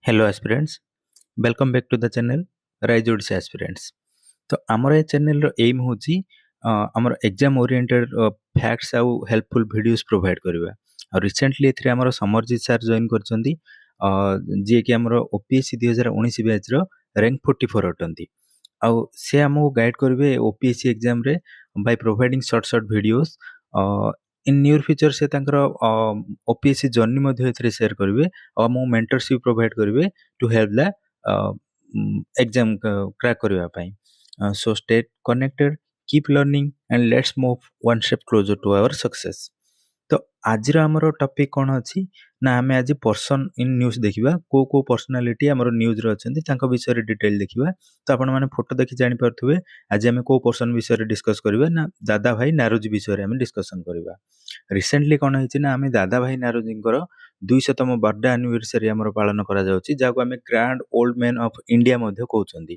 Hello aspirants, welcome back to the channel Rise Odisha aspirants. तो आमर ए चैनल रो एम होची आमर एग्जाम ओरिएंटेड फैक्ट्स आउ हेल्पफुल वीडियोस प्रोवाइड करबा। और रिसेंटली एथरे आमर समरजीत सर जॉइन करचंदी जे कि आमर ओपीएससी 2019 बैच रो रैंक 44 अटंती। आउ से हमको गाइड करबे ओपीएससी एग्जाम रे by providing short short videos. In near future से तांकर ओपीएससी जर्नी मध्ये एथरे शेयर करबे और मो मेंटरशिप प्रोवाइड करबे to help the exam crack करबा पई। So stay connected, keep learning and let's move one step closer to our success. तो आज आमर टॉपिक कौन अच्छी ना आम आज पर्सन इन न्यूज देखा को पर्सनालीटी आमर न्यूज अच्छा विषय डिटेल देखा। तो आपण मैंने फोटो देखी जापे आज आम को पर्सन विषय डिस्कस करवा ना दादा भाई नारोजी विषय आम डिस्कसन करवा। रिसेंटली कौन है ना आम दादा भाई नारोजी 200तम बर्थडे एनिवर्सरी आम पालन करा grand old man of India कहते।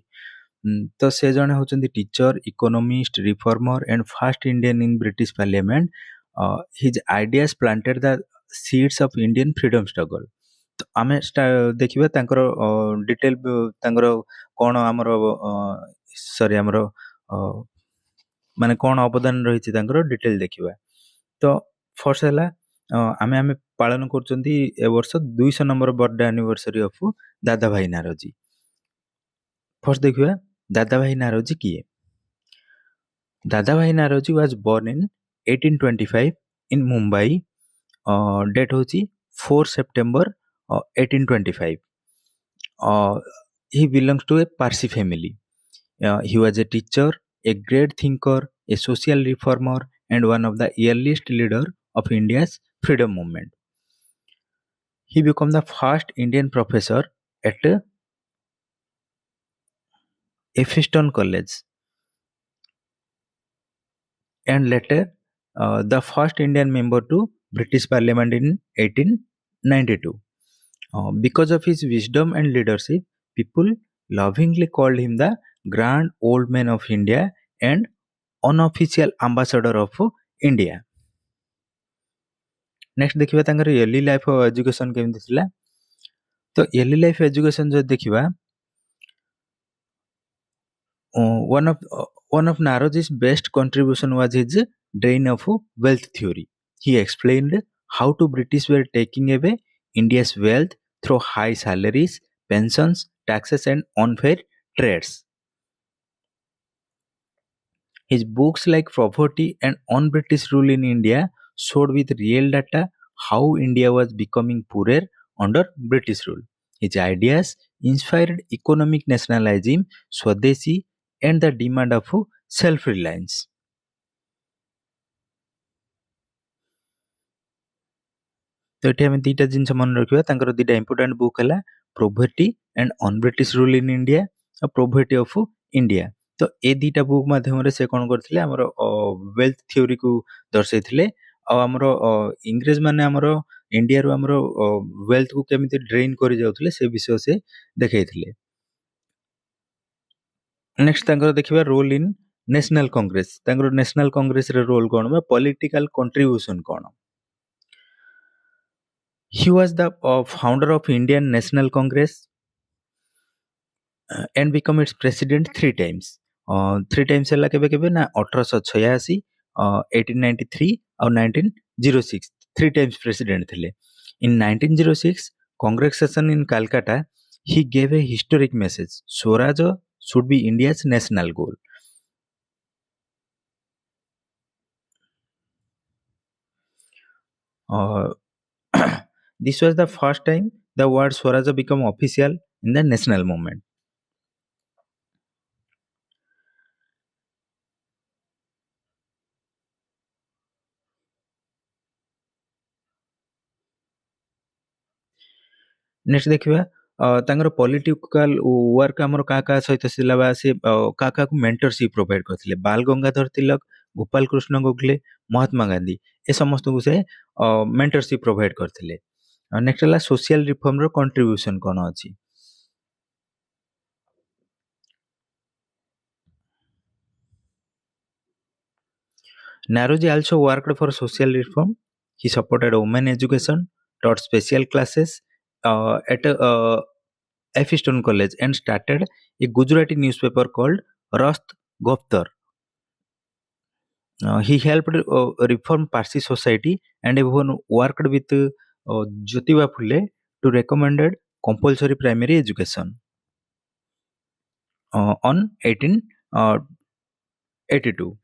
तो से जने होचंदी teacher, economist, reformer and first Indian in British parliament. His ideas planted the seeds of Indian freedom struggle. तो आमे देखिबा तांकर डिटेल तांकर कोन हमर सॉरी हमर माने कोन अवदान रहिछि तांकर डिटेल देखिबा। तो फर्स्ट हला आमे आमे पालन करचंदी ए वर्ष 200 नंबर बर्थडे एनिवर्सरी ऑफ दादा भाई नारोजी। फर्स्ट देखिबा दादा भाई नारोजी किए। Dadabhai Naoroji was born in 1825 in Mumbai. Date होची 4 September 1825। He belongs to a Parsi family. He was a teacher, a great thinker, a social reformer, and one of the earliest leader of India's freedom movement. He became the first Indian professor at Effiston College, and later the first Indian member to British Parliament in 1892. Because of his wisdom and leadership, people lovingly called him the Grand Old Man of India and unofficial ambassador of India. Next देखिबा तांकर early life of education केमिति थिला। तो early life education जो देखिबा one of Naroji's best contribution was his drain of wealth theory. He explained how to British were taking away India's wealth through high salaries, pensions, taxes and unfair trades. His books like Poverty and Un-British Rule in India showed with real data how India was becoming poorer under British rule. His ideas inspired economic nationalism, Swadeshi and the demand of self-reliance. तो ये आम दुटा जिन मन रखा तांकर दुटा important book है poverty and un British rule in India और प्रोवर्टी ऑफ इंडिया। तो ये दुटा बुक माध्यम से कौन करथिले हमर वेल्थ थ्योरी को दर्शाइथिले आमर इंग्रेज माने हमर इंडिया रो हमर वेल्थ को केमिति ड्रेन करि जाउथिले से विषय से देखाइथिले। नेक्स्ट तांकर देखिबा रोल इन नेशनल कांग्रेस। तांकर नेशनल कांग्रेस रे रोल कोन बा political contribution cone. He was the founder of Indian National Congress and become its president 3 times. 3 times है केबे केबे ना 1886, 1893 और 1906 3 times president थे। In 1906 Congress session in Calcutta, he gave a historic message: Swaraj should be India's national goal. This was the first time the word Swaraj became official in the national movement. Next देखिबा तांगर political work हमर का सहित सिलाबा से का को mentorship provide करथिले। बाल गंगाधर तिलक, गोपाल कृष्ण गोखले, महात्मा गांधी ए समस्त को से मेंटरशिप प्रोवाइड करथिले। नेक्स्ट हला सोशल रिफॉर्म रो कंट्रीब्यूशन कोन अछि। Naroji also worked for social reform. He supported women education, taught special classes at Elphinstone College and started a Gujarati newspaper called Rast Goftar. He helped reform Parsi society and even worked with Jyotiba Phule to recommended compulsory primary education. On 1882.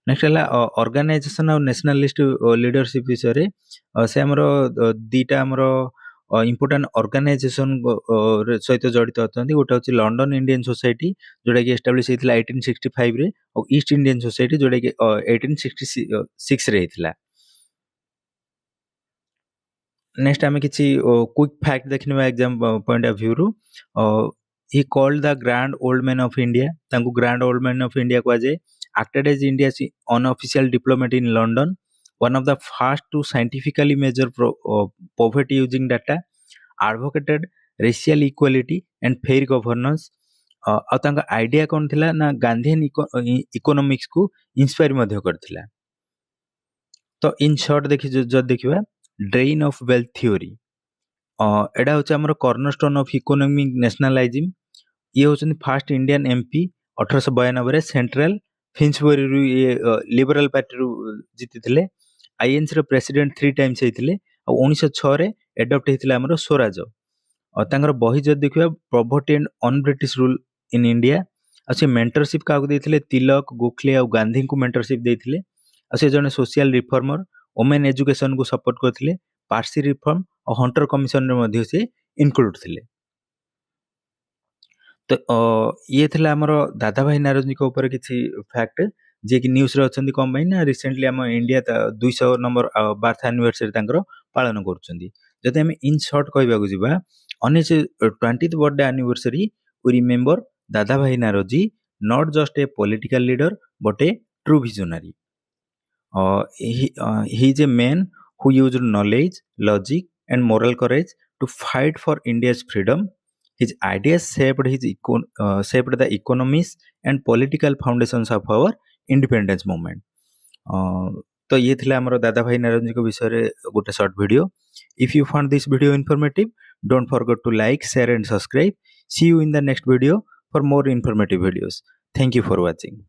Next है organisation और nationalist leadership विषय रे से हमरो दीटा हमरो important organisation सहित जड़ित अच्छा गोटे हूँ लंडन इंडियन सोसाइटी जोटा कि एस्टाब्लिश होता 1865 रे और ईस्ट इंडियन सोसाइटी जोटा कि 1866 रे होता. नेक्स्ट आम किसी क्विक फैक्ट देखने एग्जाम पॉइंट ऑफ व्यू रू he called the grand old man of India तांको grand old man of India कहा जाए. Acted as India's unofficial diplomat in London, one of the first to scientifically measure poverty using data, advocated racial equality and fair governance. ଆଉ ତାଙ୍କ idea କ'ଣ ଥିଲା ନା ଗାନ୍ଧୀଆନ economics କୁ inspire ମଧ୍ୟ କରିଥିଲା. ତ ଇନ୍ ସର୍ଟ ଯଦି ଦେଖିବା ଡ୍ରେନ୍ ଅଫ୍ ୱେଲ୍ଥ ଥିଓରି ଏଇଟା ହେଉଛି ଆମର କର୍ଣ୍ଣଷ୍ଟୋନ୍ ଅଫ୍ ଇକୋନୋମିକ୍ ନ୍ୟାସନାଲାଇଜିମ୍. ଇଏ ହେଉଛନ୍ତି ଫାଷ୍ଟ ଇଣ୍ଡିଆନ୍ ଏମ୍ପି 1892 ସେଣ୍ଟ୍ରାଲ ଫିନ୍ସବରୀରୁ ଇଏ ଲିବରାଲ ପାର୍ଟିରୁ ଜିତିଥିଲେ. ଆଇଏନ୍ସିର ପ୍ରେସିଡେଣ୍ଟ 3 ଟାଇମ୍ସ ହେଇଥିଲେ ଆଉ 1906ରେ ଏଡପ୍ଟ ହେଇଥିଲା ଆମର ସ୍ୱରାଜ. ତାଙ୍କର ବହି ଯଦି ଦେଖିବା poverty and on British rule in India. ଆଉ ସେ ମେଣ୍ଟରସିପ୍ କାହାକୁ ଦେଇଥିଲେ ତିଲକ ଗୋଖଲେ ଆଉ ଗାନ୍ଧୀଙ୍କୁ ମେଣ୍ଟରସିପ୍ ଦେଇଥିଲେ. ଆଉ ସେ ଜଣେ ସୋସିଆଲ ରିଫର୍ମର ଓମେନ୍ ଏଜୁକେସନକୁ ସପୋର୍ଟ କରିଥିଲେ. ପାର୍ସି ରିଫର୍ମ ଆଉ ହଣ୍ଟର କମିଶନରେ ମଧ୍ୟ ସେ ଇନକ୍ଲୁଡ ଥିଲେ. ତ ଇଏ ଥିଲା ଆମର ଦାଦା ଭାଇ ନାରୋଜୀଙ୍କ ଉପରେ କିଛି ଫ୍ୟାକ୍ଟ ଯିଏକି ନ୍ୟୁଜ୍ରେ ଅଛନ୍ତି କ'ଣ ପାଇଁ ନା ରିସେଣ୍ଟଲି ଆମ ଇଣ୍ଡିଆ 200 ନମ୍ବର ବାର୍ଥ ଆନିଭର୍ସରୀ ତାଙ୍କର ପାଳନ କରୁଛନ୍ତି. ଯଦି ଆମେ ଇନ୍ ସର୍ଟ କହିବାକୁ ଯିବା on his 20th birthday anniversary we remember Dadabhai Naoroji not just a political leader but a true visionary. He is a man who used knowledge, logic and moral courage to fight for India's freedom. His ideas shaped the economies and political foundations of our independence movement. तो ये थिला हमरो दादा भाई नारायण को विषय रे गोटे short video. If you found this video informative, don't forget to like, share and subscribe. See you in the next video for more informative videos. Thank you for watching.